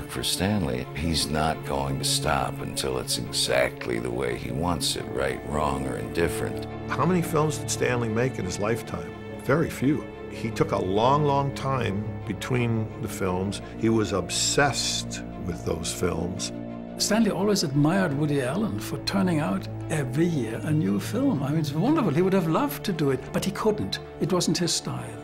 work for Stanley. He's not going to stop until it's exactly the way he wants it, right, wrong, or indifferent. How many films did Stanley make in his lifetime? Very few. He took a long, long time between the films. He was obsessed with those films. Stanley always admired Woody Allen for turning out every year a new film. I mean, it's wonderful. He would have loved to do it, but he couldn't. It wasn't his style.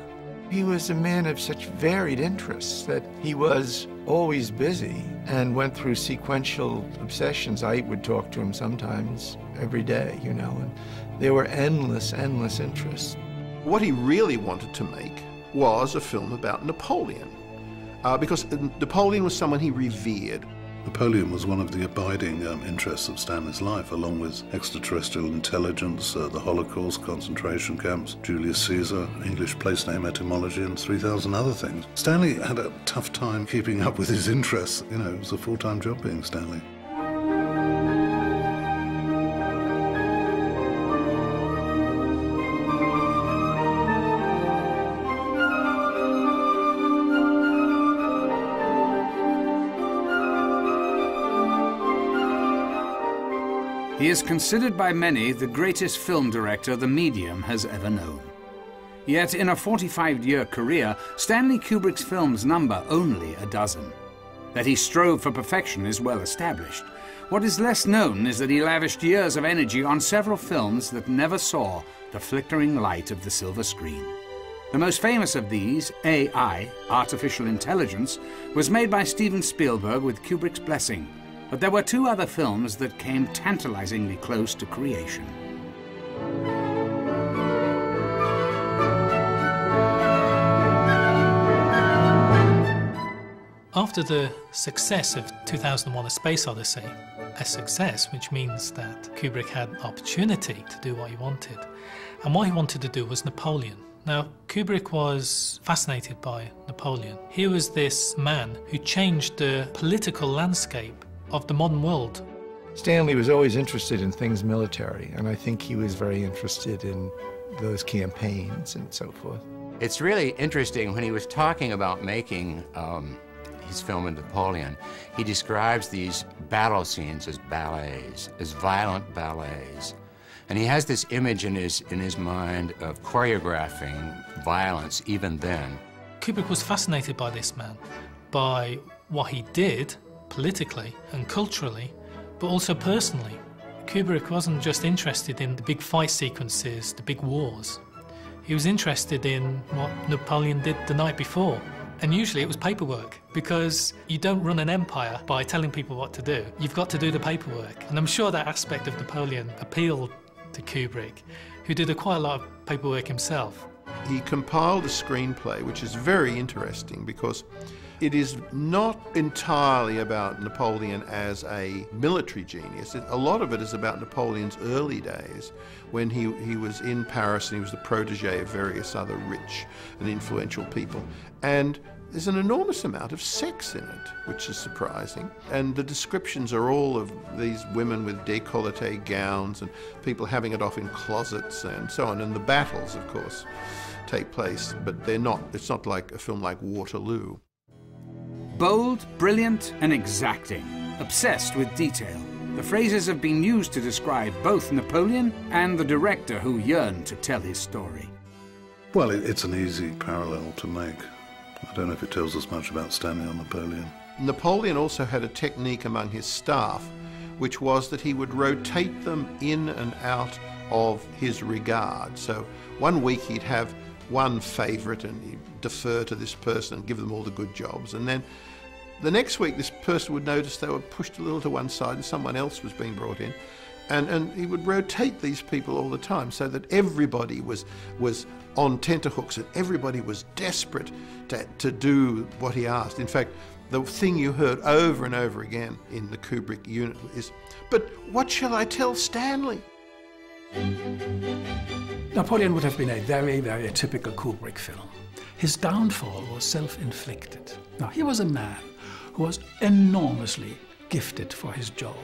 He was a man of such varied interests that he was always busy and went through sequential obsessions. I would talk to him sometimes every day, you know, and there were endless, endless interests. What he really wanted to make was a film about Napoleon, because Napoleon was someone he revered. Napoleon was one of the abiding interests of Stanley's life, along with extraterrestrial intelligence, the Holocaust, concentration camps, Julius Caesar, English place name etymology, and 3,000 other things. Stanley had a tough time keeping up with his interests. You know, it was a full-time job being Stanley. He is considered by many the greatest film director the medium has ever known. Yet in a 45-year career, Stanley Kubrick's films number only a dozen. That he strove for perfection is well established. What is less known is that he lavished years of energy on several films that never saw the flickering light of the silver screen. The most famous of these, AI, Artificial Intelligence, was made by Steven Spielberg with Kubrick's blessing. But there were two other films that came tantalizingly close to creation. After the success of 2001: A Space Odyssey, a success which means that Kubrick had opportunity to do what he wanted, and what he wanted to do was Napoleon. Now, Kubrick was fascinated by Napoleon. Here was this man who changed the political landscape of the modern world. Stanley was always interested in things military, and I think he was very interested in those campaigns and so forth. It's really interesting when he was talking about making his film of Napoleon, he describes these battle scenes as ballets, as violent ballets. And he has this image in his mind of choreographing violence even then. Kubrick was fascinated by this man, by what he did politically and culturally, but also personally. Kubrick wasn't just interested in the big fight sequences, the big wars. He was interested in what Napoleon did the night before. And usually it was paperwork, because you don't run an empire by telling people what to do. You've got to do the paperwork. And I'm sure that aspect of Napoleon appealed to Kubrick, who did quite a lot of paperwork himself. He compiled a screenplay, which is very interesting because it is not entirely about Napoleon as a military genius. A lot of it is about Napoleon's early days when he was in Paris and he was the protege of various other rich and influential people. And there's an enormous amount of sex in it, which is surprising. And the descriptions are all of these women with décolleté gowns and people having it off in closets and so on. And the battles, of course, take place, but it's not like a film like Waterloo. Bold, brilliant, and exacting, obsessed with detail. The phrases have been used to describe both Napoleon and the director who yearned to tell his story. Well, it's an easy parallel to make. I don't know if it tells us much about Stanley or Napoleon. Napoleon also had a technique among his staff, which was that he would rotate them in and out of his regard. So one week he'd have one favourite and he'd defer to this person and give them all the good jobs. And then the next week this person would notice they were pushed a little to one side and someone else was being brought in. And he would rotate these people all the time so that everybody was on tenterhooks and everybody was desperate to do what he asked. In fact, the thing you heard over and over again in the Kubrick unit is, "But what shall I tell Stanley?" Napoleon would have been a very, very typical Kubrick film. His downfall was self-inflicted. Now, he was a man who was enormously gifted for his job.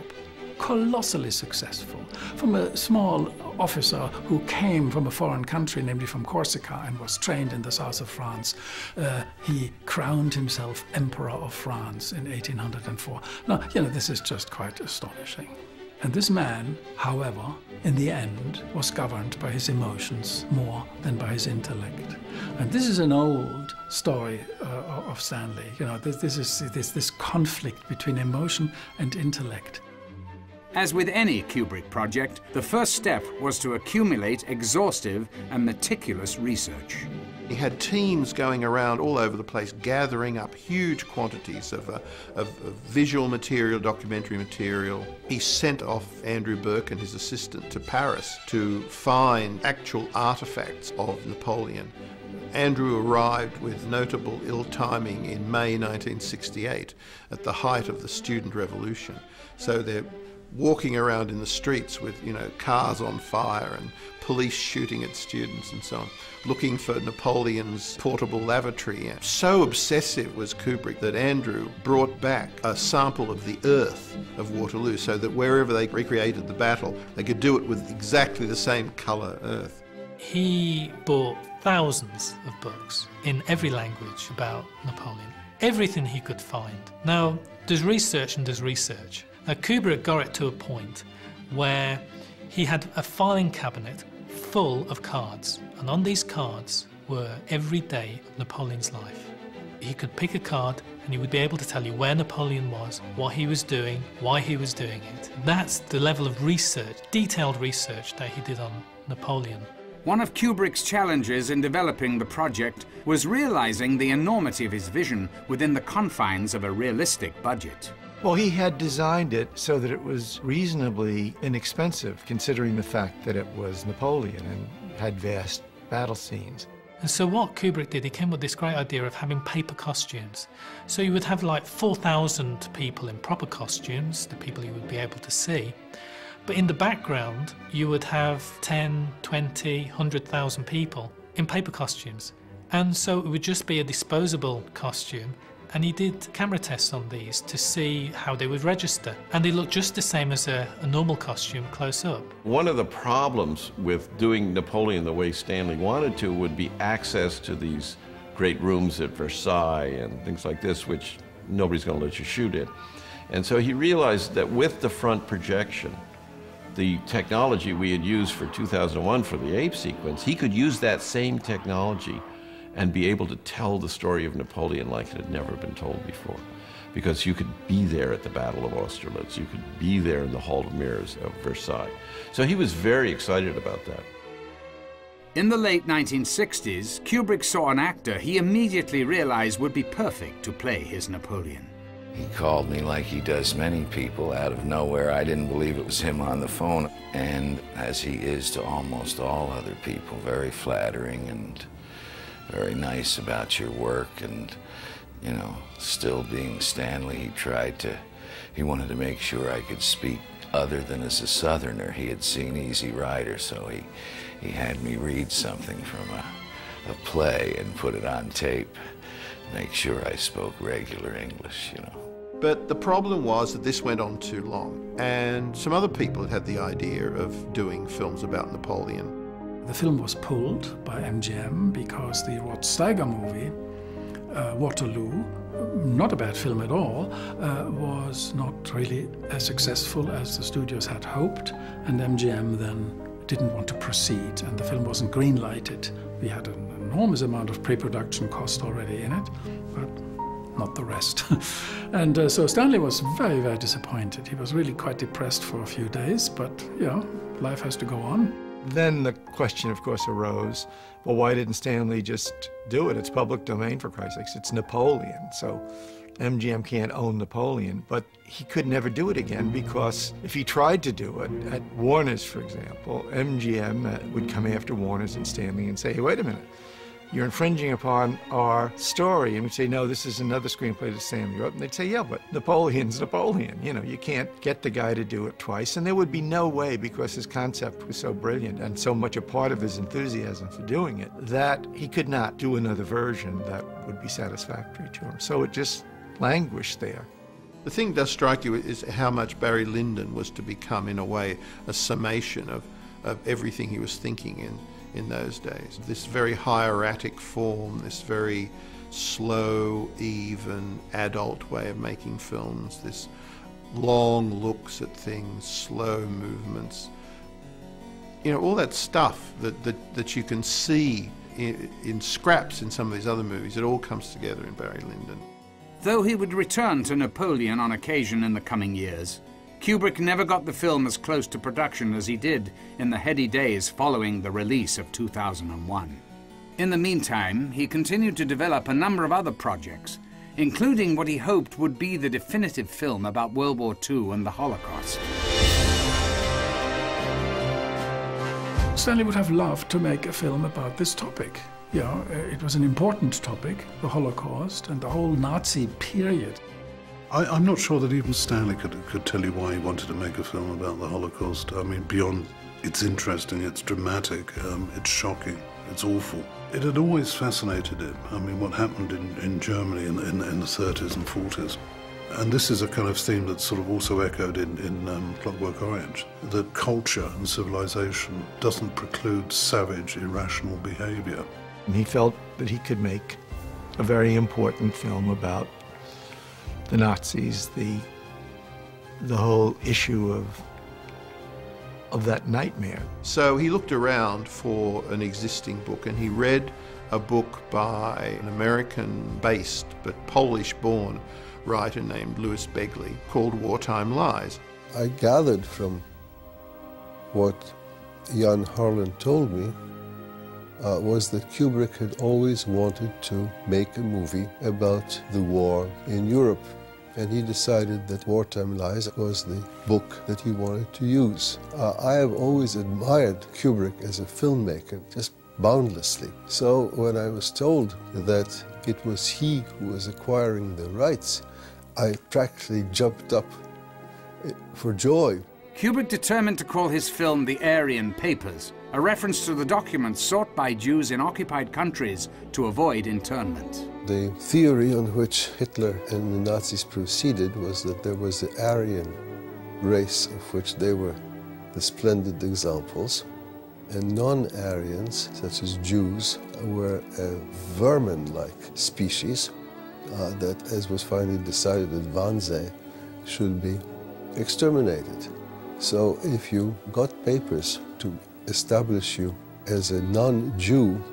colossally successful. From a small officer who came from a foreign country, namely from Corsica, and was trained in the south of France, he crowned himself Emperor of France in 1804. Now, this is just quite astonishing. And this man, however, in the end, was governed by his emotions more than by his intellect. And this is an old story of Stanley. This is this conflict between emotion and intellect. As with any Kubrick project, the first step was to accumulate exhaustive and meticulous research. He had teams going around all over the place, gathering up huge quantities of visual material, documentary material. He sent off Andrew Burke and his assistant to Paris to find actual artifacts of Napoleon. Andrew arrived with notable ill-timing in May 1968, at the height of the student revolution. So they're walking around in the streets with, cars on fire and police shooting at students and so on, looking for Napoleon's portable lavatory. So obsessive was Kubrick that Andrew brought back a sample of the earth of Waterloo so that wherever they recreated the battle, they could do it with exactly the same colour earth. He bought thousands of books in every language about Napoleon, everything he could find. Now, there's research and there's research. Now, Kubrick got it to a point where he had a filing cabinet full of cards, and on these cards were every day of Napoleon's life. He could pick a card and he would be able to tell you where Napoleon was, what he was doing, why he was doing it. That's the level of research, detailed research, that he did on Napoleon. One of Kubrick's challenges in developing the project was realizing the enormity of his vision within the confines of a realistic budget. Well, he had designed it so that it was reasonably inexpensive, considering the fact that it was Napoleon and had vast battle scenes. And so what Kubrick did, he came with this great idea of having paper costumes. So you would have like 4,000 people in proper costumes, the people you would be able to see. But in the background, you would have 10, 20, 100,000 people in paper costumes. And so it would just be a disposable costume. And he did camera tests on these to see how they would register. And they looked just the same as a normal costume close up. One of the problems with doing Napoleon the way Stanley wanted to would be access to these great rooms at Versailles and things like this, which nobody's going to let you shoot in. And so he realized that with the front projection, the technology we had used for 2001 for the ape sequence, he could use that same technology and be able to tell the story of Napoleon like it had never been told before. Because you could be there at the Battle of Austerlitz, you could be there in the Hall of Mirrors of Versailles. So he was very excited about that. In the late 1960s, Kubrick saw an actor he immediately realized would be perfect to play his Napoleon. He called me like he does many people out of nowhere. I didn't believe it was him on the phone. And as he is to almost all other people, very flattering and very nice about your work. And, you know, still being Stanley, he wanted to make sure I could speak other than as a Southerner. He had seen Easy Rider, so he had me read something from a play and put it on tape. Make sure I spoke regular English, you know. But the problem was that this went on too long, and some other people had the idea of doing films about Napoleon. The film was pulled by MGM because the Rod Steiger movie, Waterloo, not a bad film at all, was not really as successful as the studios had hoped, and MGM then didn't want to proceed, and the film wasn't green-lighted. We had an enormous amount of pre-production cost already in it, but not the rest. And so Stanley was very, very disappointed. He was really quite depressed for a few days, but, you know, life has to go on. Then the question, of course, arose, well, why didn't Stanley just do it? It's public domain, for Christ's sakes. It's Napoleon, so MGM can't own Napoleon. But he could never do it again, because if he tried to do it at Warner's, for example, MGM would come after Warner's and Stanley and say, hey, wait a minute, you're infringing upon our story. And we'd say, no, this is another screenplay that Stanley wrote. And they'd say, yeah, but Napoleon's Napoleon. You know, you can't get the guy to do it twice. And there would be no way, because his concept was so brilliant and so much a part of his enthusiasm for doing it, that he could not do another version that would be satisfactory to him. So it just languished there. The thing that does strike you is how much Barry Lyndon was to become, in a way, a summation of everything he was thinking in those days. This very hieratic form, this very slow, even, adult way of making films, this long looks at things, slow movements. You know, all that stuff that you can see in scraps in some of these other movies, it all comes together in Barry Lyndon. Though he would return to Napoleon on occasion in the coming years, Kubrick never got the film as close to production as he did in the heady days following the release of 2001. In the meantime, he continued to develop a number of other projects, including what he hoped would be the definitive film about World War II and the Holocaust. Stanley would have loved to make a film about this topic. You know, it was an important topic, the Holocaust and the whole Nazi period. I'm not sure that even Stanley could tell you why he wanted to make a film about the Holocaust. I mean, beyond it's interesting, it's dramatic, it's shocking, it's awful. It had always fascinated him. I mean, what happened in Germany in the 30s and 40s. And this is a kind of theme that's sort of also echoed in Clockwork Orange, that culture and civilization doesn't preclude savage, irrational behavior. He felt that he could make a very important film about the Nazis, the whole issue of that nightmare. So he looked around for an existing book, and he read a book by an American-based but Polish-born writer named Louis Begley called Wartime Lies. I gathered from what Jan Harlan told me was that Kubrick had always wanted to make a movie about the war in Europe. And he decided that Wartime Lies was the book that he wanted to use. I have always admired Kubrick as a filmmaker, just boundlessly. So when I was told that it was he who was acquiring the rights, I practically jumped up for joy. Kubrick determined to call his film The Aryan Papers, a reference to the documents sought by Jews in occupied countries to avoid internment. The theory on which Hitler and the Nazis proceeded was that there was the Aryan race, of which they were the splendid examples, and non-Aryans, such as Jews, were a vermin-like species that, as was finally decided at Wannsee, should be exterminated. So if you got papers to establish you as a non-Jew,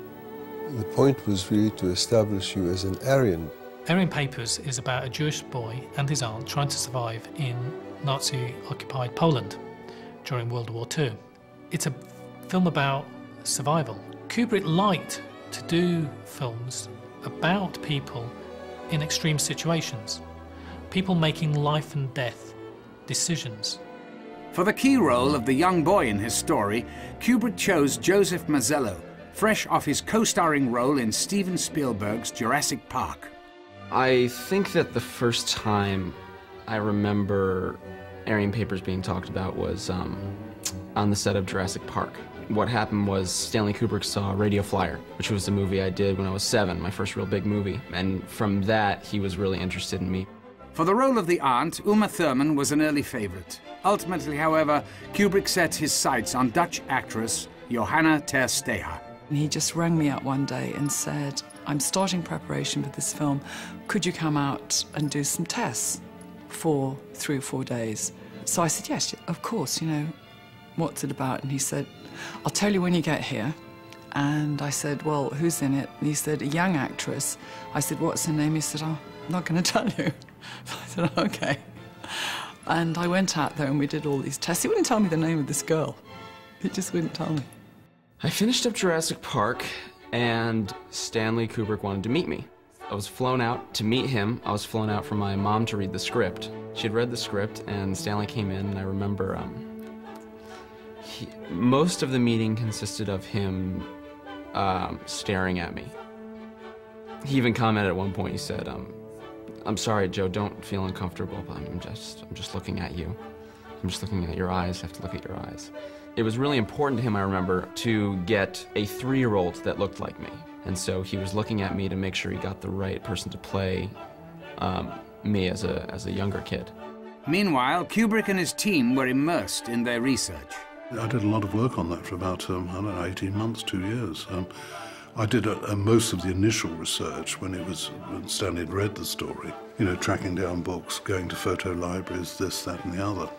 the point was really to establish you as an Aryan. Aryan Papers is about a Jewish boy and his aunt trying to survive in Nazi-occupied Poland during World War II. It's a film about survival. Kubrick liked to do films about people in extreme situations, people making life and death decisions. For the key role of the young boy in his story, Kubrick chose Joseph Mazzello, fresh off his co-starring role in Steven Spielberg's Jurassic Park. I think that the first time I remember Aryan Papers being talked about was on the set of Jurassic Park. What happened was Stanley Kubrick saw Radio Flyer, which was a movie I did when I was 7, my first real big movie. And from that, he was really interested in me. For the role of the aunt, Uma Thurman was an early favorite. Ultimately, however, Kubrick set his sights on Dutch actress Johanna ter Steege. He just rang me up one day and said, I'm starting preparation for this film. Could you come out and do some tests for 3 or 4 days? So I said, yes, of course, you know, what's it about? And he said, I'll tell you when you get here. And I said, well, who's in it? And he said, a young actress. I said, what's her name? He said, oh, I'm not going to tell you. I said, okay. And I went out there and we did all these tests. He wouldn't tell me the name of this girl. He just wouldn't tell me. I finished up Jurassic Park, and Stanley Kubrick wanted to meet me. I was flown out to meet him. I was flown out for my mom to read the script. She had read the script, and Stanley came in, and I remember most of the meeting consisted of him staring at me. He even commented at one point, he said, I'm sorry, Joe, don't feel uncomfortable, but I'm just looking at you. I'm just looking at your eyes, I have to look at your eyes. It was really important to him, I remember, to get a 3-year-old that looked like me. And so he was looking at me to make sure he got the right person to play me as a younger kid. Meanwhile, Kubrick and his team were immersed in their research. I did a lot of work on that for about, I don't know, 18 months, 2 years. I did most of the initial research when Stanley had read the story, you know, tracking down books, going to photo libraries, this, that, and the other.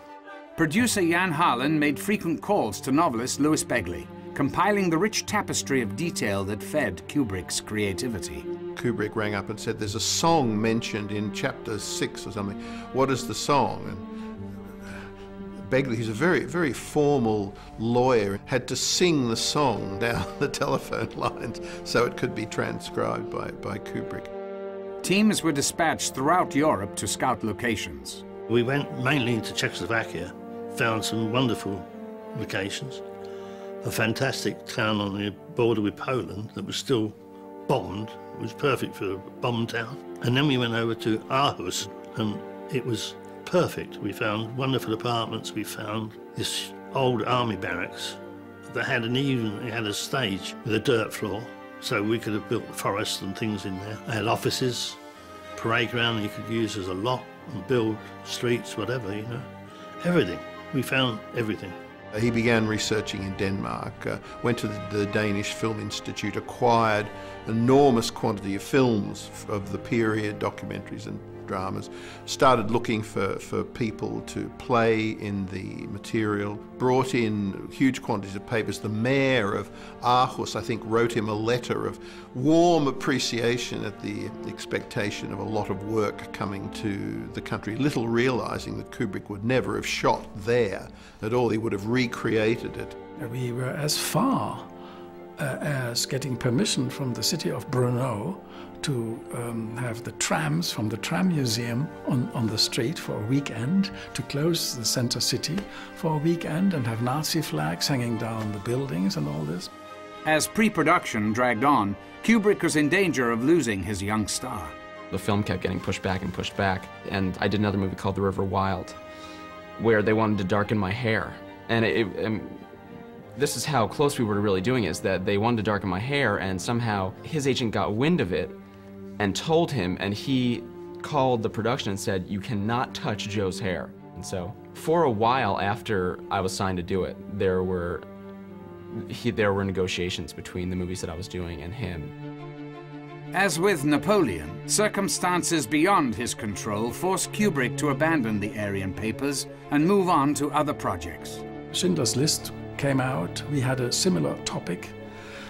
Producer Jan Harlan made frequent calls to novelist Louis Begley, compiling the rich tapestry of detail that fed Kubrick's creativity. Kubrick rang up and said, there's a song mentioned in chapter 6 or something. What is the song? And Begley, who's a very, very formal lawyer, had to sing the song down the telephone lines so it could be transcribed by Kubrick. Teams were dispatched throughout Europe to scout locations. We went mainly into Czechoslovakia, found some wonderful locations. A fantastic town on the border with Poland that was still bombed. It was perfect for a bomb town. And then we went over to Aarhus, and it was perfect. We found wonderful apartments. We found this old army barracks that had it had a stage with a dirt floor, so we could have built forests and things in there. It had offices, parade ground you could use as a lot and build streets, whatever, you know. Everything. We found everything. He began researching in Denmark, went to the Danish Film Institute, acquired enormous quantity of films of the period, documentaries and dramas, started looking for people to play in the material, brought in huge quantities of papers. The mayor of Aarhus, I think, wrote him a letter of warm appreciation at the expectation of a lot of work coming to the country, little realizing that Kubrick would never have shot there at all. He would have recreated it. We were as far as getting permission from the city of Brno to have the trams from the tram museum on the street for a weekend, to close the center city for a weekend and have Nazi flags hanging down the buildings and all this. As pre-production dragged on, Kubrick was in danger of losing his young star. The film kept getting pushed back, and I did another movie called The River Wild, where they wanted to darken my hair. And this is how close we were to really doing it, is that they wanted to darken my hair, and somehow his agent got wind of it and told him, and he called the production and said, "You cannot touch Joe's hair." And so for a while after I was signed to do it, there were negotiations between the movies that I was doing and him. As with Napoleon, circumstances beyond his control forced Kubrick to abandon the Aryan Papers and move on to other projects. Schindler's List came out. We had a similar topic,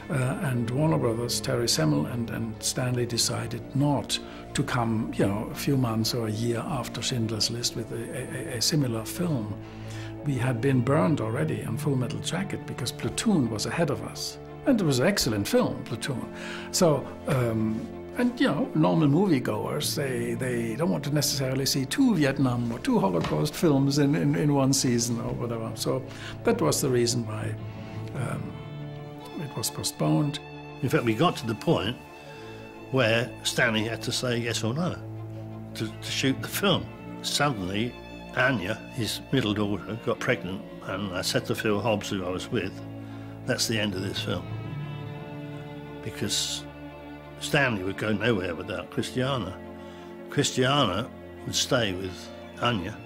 and Warner Brothers, Terry Semel and Stanley decided not to come, you know, a few months or a year after Schindler's List with a similar film. We had been burned already on Full Metal Jacket because Platoon was ahead of us. And it was an excellent film, Platoon. So, and you know, normal moviegoers, they don't want to necessarily see 2 Vietnam or 2 Holocaust films in one season or whatever. So that was the reason why it was postponed. In fact, we got to the point where Stanley had to say yes or no to shoot the film. Suddenly, Anya, his middle daughter, got pregnant, and I said to Phil Hobbs, who I was with, that's the end of this film. Because Stanley would go nowhere without Christiana. Christiana would stay with Anya.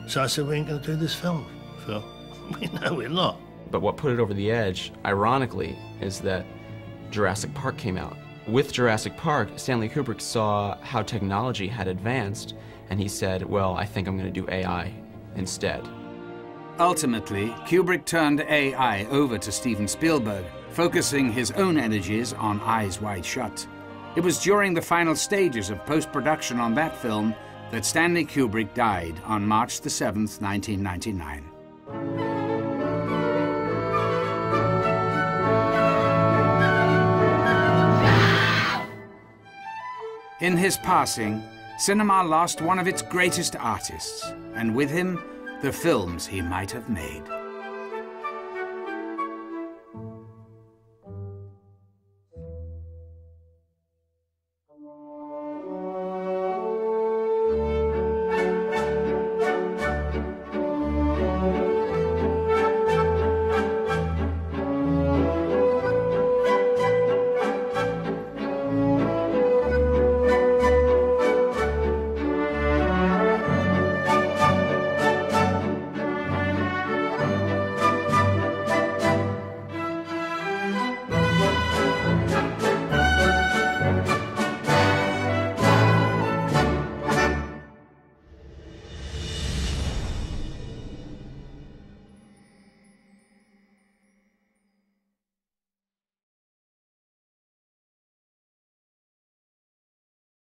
So I said, we ain't going to do this film, Phil. We know we're not. But what put it over the edge, ironically, is that Jurassic Park came out. With Jurassic Park, Stanley Kubrick saw how technology had advanced, and he said, well, I think I'm going to do AI instead. Ultimately, Kubrick turned AI over to Steven Spielberg, focusing his own energies on Eyes Wide Shut. It was during the final stages of post-production on that film that Stanley Kubrick died on March the 7th, 1999. In his passing, cinema lost one of its greatest artists, and with him, the films he might have made.